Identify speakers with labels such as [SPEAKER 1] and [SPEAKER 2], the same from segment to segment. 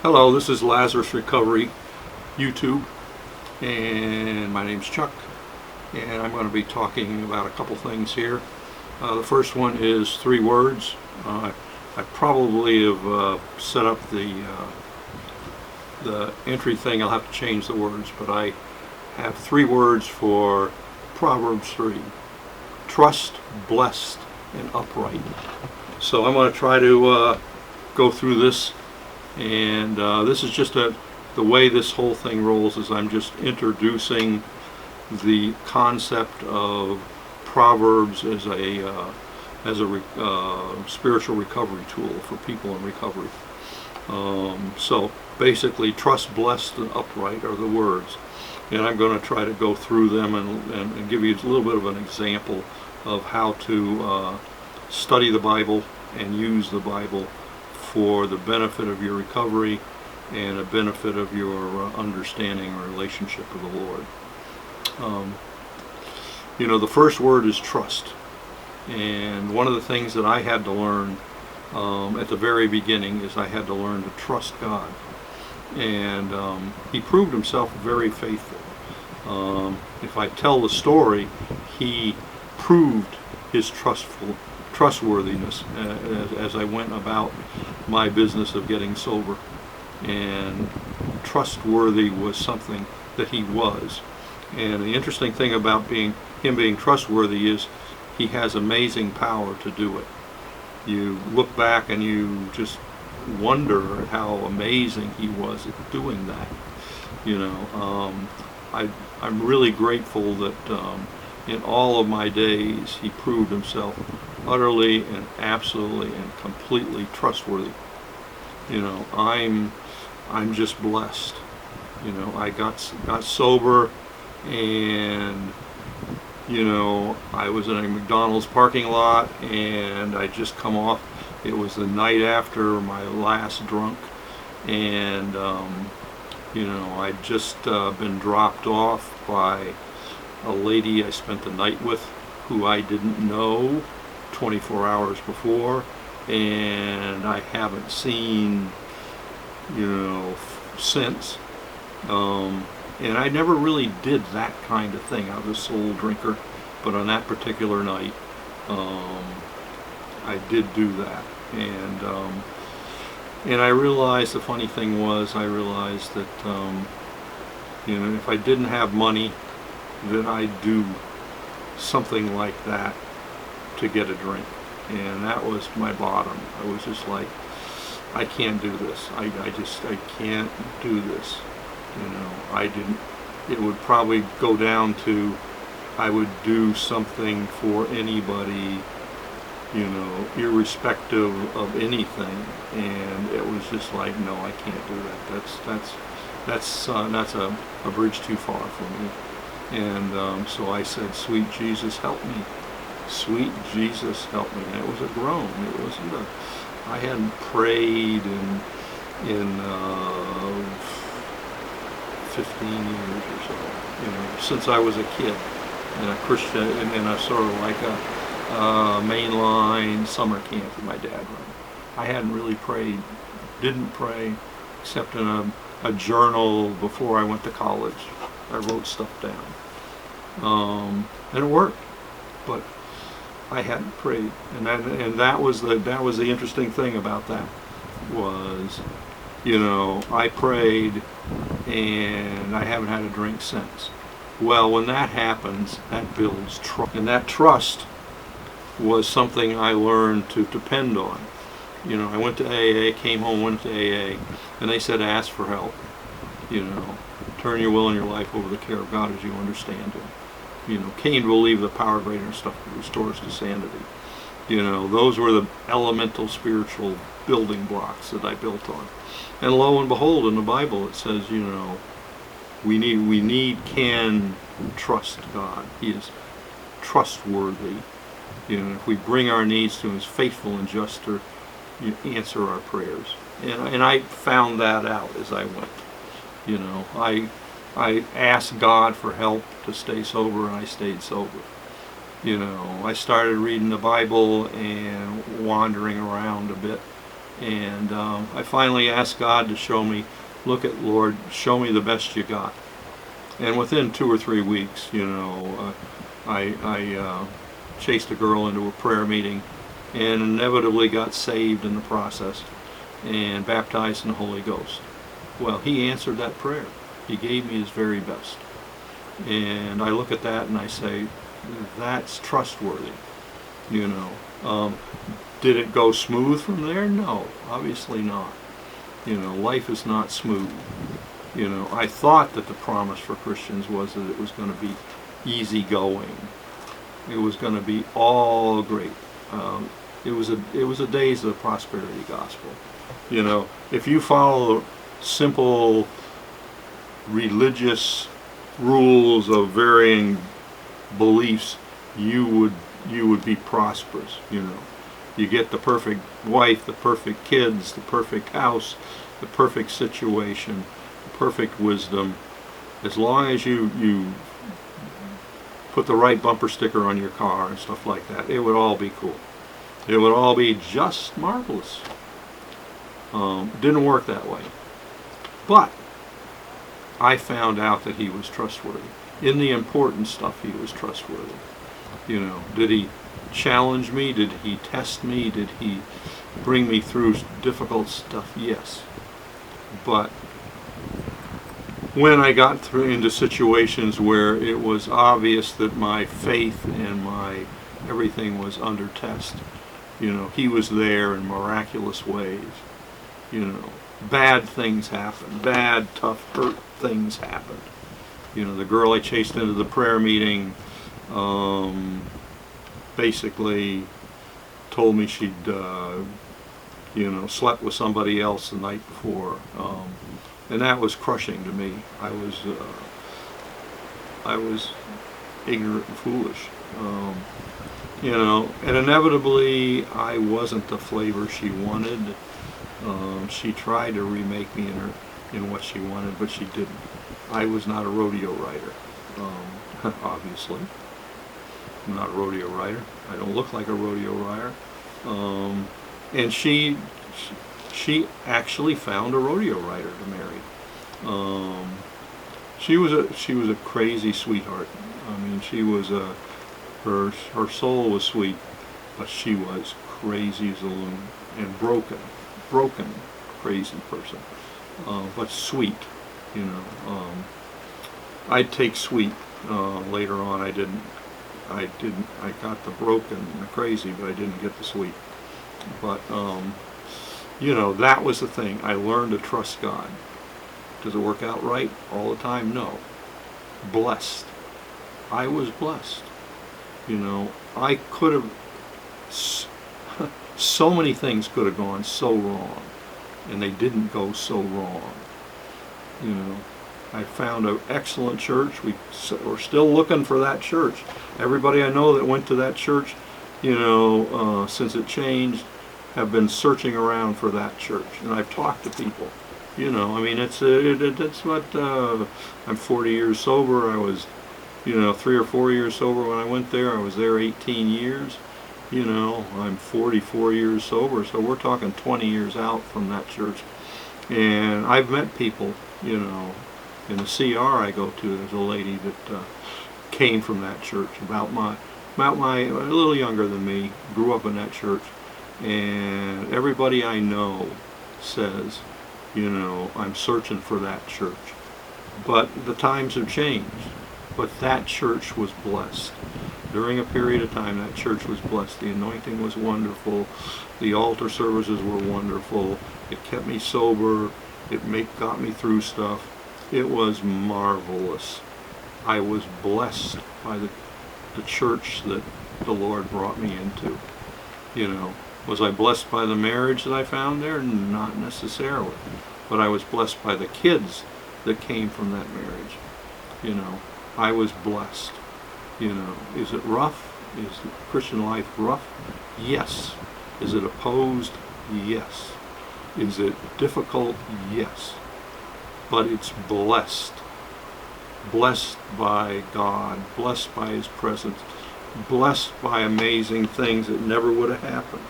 [SPEAKER 1] Hello, this is Lazarus Recovery YouTube, and my name's Chuck, and I'm going to be talking about a couple things here. The first one is 3 words. I probably have set up the entry thing. I'll have to change the words, but I have 3 words for Proverbs 3. Trust, blessed, and upright. So I'm going to try to go through this. And this is just the way this whole thing rolls is I'm just introducing the concept of Proverbs as a spiritual recovery tool for people in recovery. So basically, trust, blessed, and upright are the words. And I'm going to try to go through them and give you a little bit of an example of how to study the Bible and use the Bible for the benefit of your recovery and a benefit of your understanding or relationship with the Lord. The first word is trust. And one of the things that I had to learn at the very beginning is I had to learn to trust God. And He proved Himself very faithful. If I tell the story, He proved His trustworthiness as I went about my business of getting sober. And trustworthy was something that He was. And the interesting thing about Him being trustworthy is He has amazing power to do it. You look back and you just wonder how amazing He was at doing that. I'm really grateful that in all of my days He proved Himself utterly and absolutely and completely trustworthy. I'm just blessed. I got sober, and I was in a McDonald's parking lot, and I just come off. It was the night after my last drunk, and I'd just been dropped off by a lady I spent the night with, who I didn't know 24 hours before, and I haven't seen since. And I never really did that kind of thing. I was a sole drinker, but on that particular night I did do that. And I realized, the funny thing was, I realized that if I didn't have money, that I'd do something like that to get a drink. And that was my bottom. I was just like, I can't do this. I can't do this. It would probably go down to, I would do something for anybody, irrespective of anything. And it was just like, no, I can't do that. That's a bridge too far for me. And so I said, sweet Jesus, help me. Sweet Jesus, help me. And it was a groan. It wasn't I hadn't prayed in 15 years or so, since I was a kid, in a Christian, in a sort of like a mainline summer camp that my dad ran. I hadn't really prayed, didn't pray, except in a journal before I went to college. I wrote stuff down, and it worked, but I hadn't prayed, and that was the interesting thing about that was, I prayed, and I haven't had a drink since. Well, when that happens, that builds trust, and that trust was something I learned to depend on. I went to AA, came home, went to AA, and they said, ask for help. Turn your will and your life over the care of God as you understand Him. Cain will leave the power greater and stuff that restores to sanity. Those were the elemental spiritual building blocks that I built on. And lo and behold, in the Bible it says, we can trust God. He is trustworthy. If we bring our needs to Him, He's faithful and just to answer our prayers. And I found that out as I went. I asked God for help to stay sober, and I stayed sober. I started reading the Bible and wandering around a bit, And I finally asked God to show me, look at Lord, show me the best you got. And within 2 or 3 weeks, I chased a girl into a prayer meeting and inevitably got saved in the process and baptized in the Holy Ghost. Well, he answered that prayer. He gave me his very best. And I look at that and I say, that's trustworthy. Did it go smooth from there? No, obviously not. Life is not smooth. I thought that the promise for Christians was that it was going to be easy going. It was going to be all great. It was a days of the prosperity gospel. If you follow simple religious rules of varying beliefs, you would be prosperous. You get the perfect wife, the perfect kids, the perfect house, the perfect situation, the perfect wisdom. As long as you put the right bumper sticker on your car and stuff like that, it would all be cool. It would all be just marvelous. It didn't work that way. But I found out that he was trustworthy. In the important stuff, he was trustworthy. Did he challenge me? Did he test me? Did he bring me through difficult stuff? Yes. But when I got into situations where it was obvious that my faith and my everything was under test, he was there in miraculous ways. Bad things happened. Bad, tough, hurt things happened. The girl I chased into the prayer meeting basically told me she'd slept with somebody else the night before, and that was crushing to me. I was ignorant and foolish, and inevitably I wasn't the flavor she wanted. She tried to remake me in what she wanted, but she didn't. I was not a rodeo rider, obviously. I'm not a rodeo rider. I don't look like a rodeo rider. And she actually found a rodeo rider to marry. She was a crazy sweetheart. I mean, she was her soul was sweet, but she was crazy as a loon and broken, crazy person, but sweet. I'd take sweet. Later on, I didn't. I got the broken and the crazy, but I didn't get the sweet. But that was the thing. I learned to trust God. Does it work out right all the time? No. Blessed. I was blessed. I could have. So many things could have gone so wrong, and they didn't go so wrong. I found an excellent church. We're still looking for that church. Everybody I know that went to that church, since it changed, have been searching around for that church. And I've talked to people. It's what I'm 40 years sober. I was, 3 or 4 years sober when I went there. I was there 18 years. I'm 44 years sober, so we're talking 20 years out from that church. And I've met people, in the CR I go to, there's a lady that came from that church, about my a little younger than me, grew up in that church, and everybody I know says, I'm searching for that church. But the times have changed. But that church was blessed. During a period of time, that church was blessed. The anointing was wonderful. The altar services were wonderful. It kept me sober. It got me through stuff. It was marvelous. I was blessed by the church that the Lord brought me into. Was I blessed by the marriage that I found there? Not necessarily. But I was blessed by the kids that came from that marriage. I was blessed. Is it rough? Is Christian life rough? Yes. Is it opposed? Yes. Is it difficult? Yes. But it's blessed. Blessed by God. Blessed by His presence. Blessed by amazing things that never would have happened.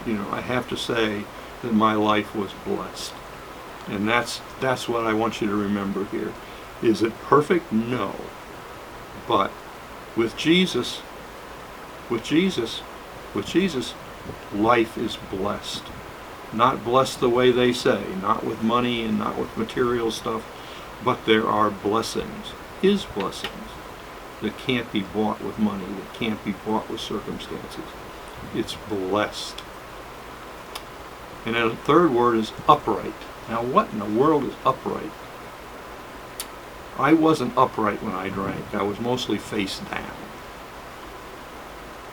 [SPEAKER 1] I have to say, that my life was blessed. And that's what I want you to remember here. Is it perfect? No. But with Jesus, life is blessed. Not blessed the way they say, not with money and not with material stuff, but there are blessings, His blessings, that can't be bought with money, that can't be bought with circumstances. It's blessed. And then the third word is upright. Now what in the world is upright? I wasn't upright when I drank. I was mostly face down.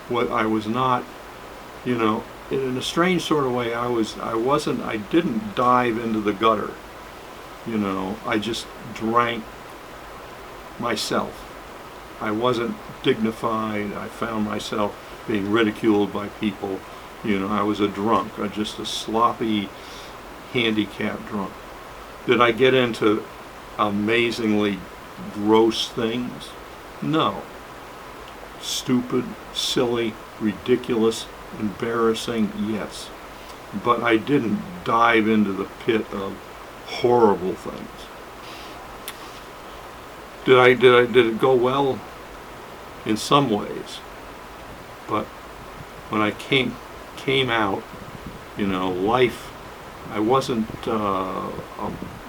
[SPEAKER 1] What I was not, in a strange sort of way, I didn't dive into the gutter. I just drank myself. I wasn't dignified. I found myself being ridiculed by people. I was a drunk, just a sloppy, handicapped drunk. Did I get into amazingly gross things? No. Stupid, silly, ridiculous, embarrassing, yes. But I didn't dive into the pit of horrible things. Did it go well? In some ways. But when I came out, life, I wasn't a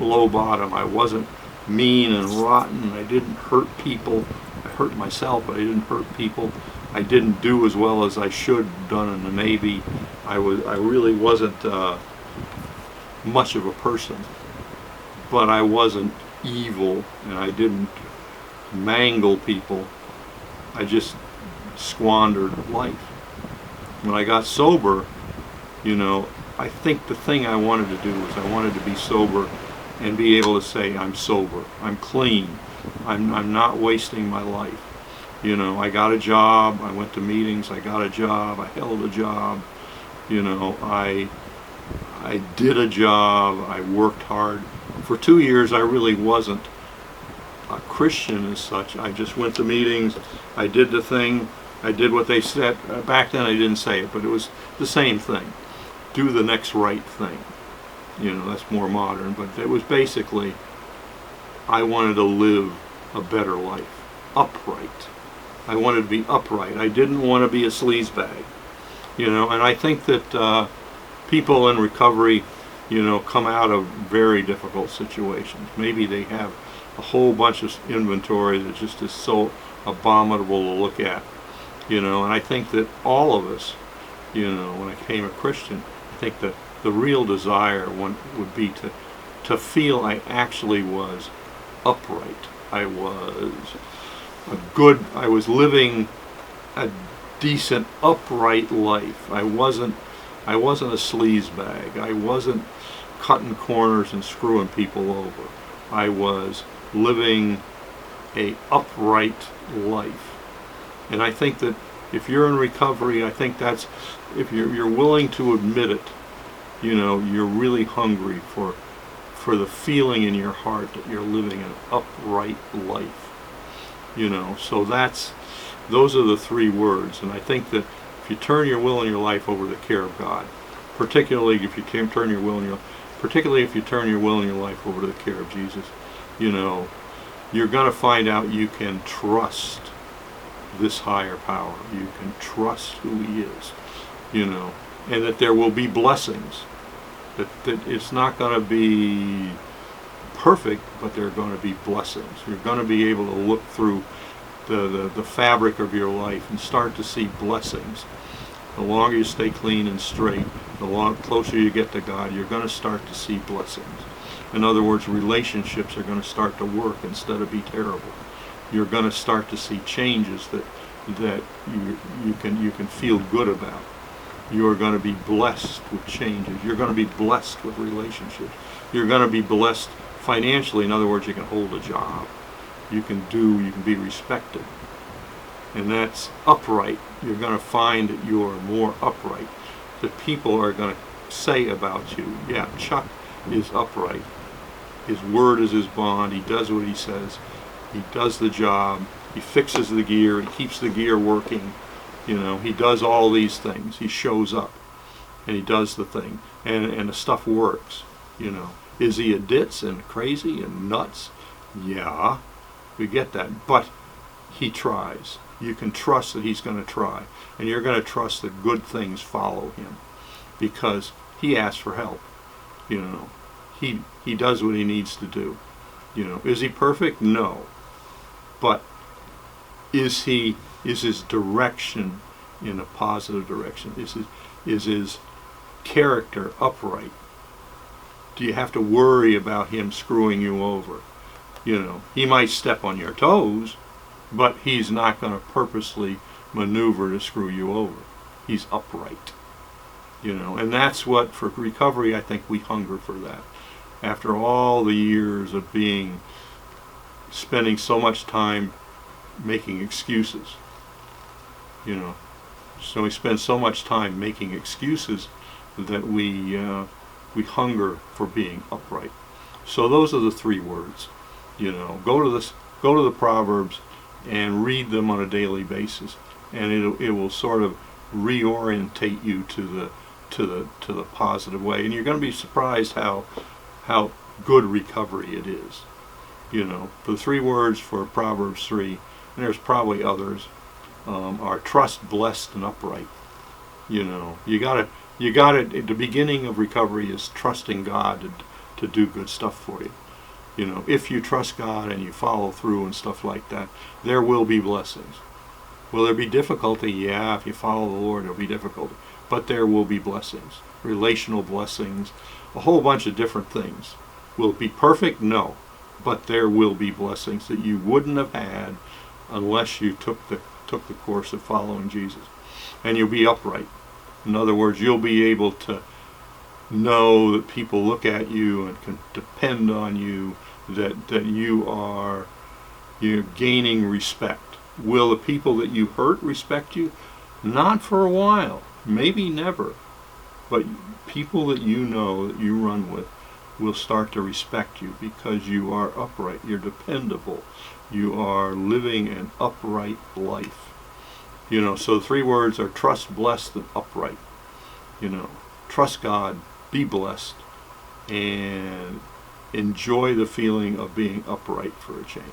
[SPEAKER 1] low bottom. I wasn't mean and rotten. I didn't hurt people. I hurt myself, but I didn't hurt people. I didn't do as well as I should have done in the Navy. I really wasn't much of a person, but I wasn't evil, and I didn't mangle people. I just squandered life. When I got sober, I think the thing I wanted to do was I wanted to be sober and be able to say, I'm sober, I'm clean, I'm not wasting my life. I got a job, I went to meetings, I got a job, I held a job, I did a job, I worked hard. For 2 years I really wasn't a Christian as such. I just went to meetings, I did the thing, I did what they said. Back then I didn't say it, but it was the same thing. Do the next right thing. That's more modern, but it was basically, I wanted to live a better life. Upright. I wanted to be upright. I didn't want to be a sleazebag. And I think that people in recovery, come out of very difficult situations. Maybe they have a whole bunch of inventory that just is so abominable to look at. And I think that all of us, when I became a Christian, I think that the real desire would be to feel I actually was upright. I was living a decent, upright life. I wasn't a sleazebag. I wasn't cutting corners and screwing people over. I was living a upright life. And I think that if you're in recovery, I think that's, if you're willing to admit it, you're really hungry for the feeling in your heart that you're living an upright life. So those are the three words. And I think that if you turn your will and your life over to the care of God, particularly if you turn your will and your life over to the care of Jesus, you're going to find out you can trust this higher power. You can trust who He is, and that there will be blessings. That it's not going to be perfect, but there are going to be blessings. You're going to be able to look through the fabric of your life and start to see blessings. The longer you stay clean and straight, the closer you get to God, you're going to start to see blessings. In other words, relationships are going to start to work instead of be terrible. You're going to start to see changes that you can feel good about. You are going to be blessed with changes. You're going to be blessed with relationships. You're going to be blessed financially. In other words, you can hold a job. You can be respected. And that's upright. You're going to find that you are more upright. That people are going to say about you, yeah, Chuck is upright. His word is his bond. He does what he says. He does the job. He fixes the gear. He keeps the gear working. He does all these things. He shows up. and he does the thing, and the stuff works. Is he a ditz and crazy and nuts? Yeah, we get that, but he tries. You can trust that he's going to try, and you're going to trust that good things follow him, because he asks for help. He does what he needs to do. Is he perfect? No, but is his direction in a positive direction? Is his character upright? Do you have to worry about him screwing you over? He might step on your toes, but he's not going to purposely maneuver to screw you over. He's upright. And that's what, for recovery, I think we hunger for that. After all the years of spending so much time making excuses, so we spend so much time making excuses that we hunger for being upright. So those are the 3 words. Go to the Proverbs and read them on a daily basis, and it will sort of reorientate you to the positive way, and you're going to be surprised how good recovery it is. The 3 words for Proverbs 3, and there's probably others, are trust, blessed, and upright. You got to. The beginning of recovery is trusting God to do good stuff for you. If you trust God and you follow through and stuff like that, there will be blessings. Will there be difficulty? Yeah, if you follow the Lord, there'll be difficulty. But there will be blessings, relational blessings, a whole bunch of different things. Will it be perfect? No. But there will be blessings that you wouldn't have had unless you took the course of following Jesus. And you'll be upright. In other words, you'll be able to know that people look at you and can depend on you, that you're gaining respect. Will the people that you hurt respect you? Not for a while, maybe never. But people that you know, that you run with, will start to respect you because you are upright, you're dependable, you are living an upright life. So the 3 words are trust, blessed, and upright. Trust God, be blessed, and enjoy the feeling of being upright for a change.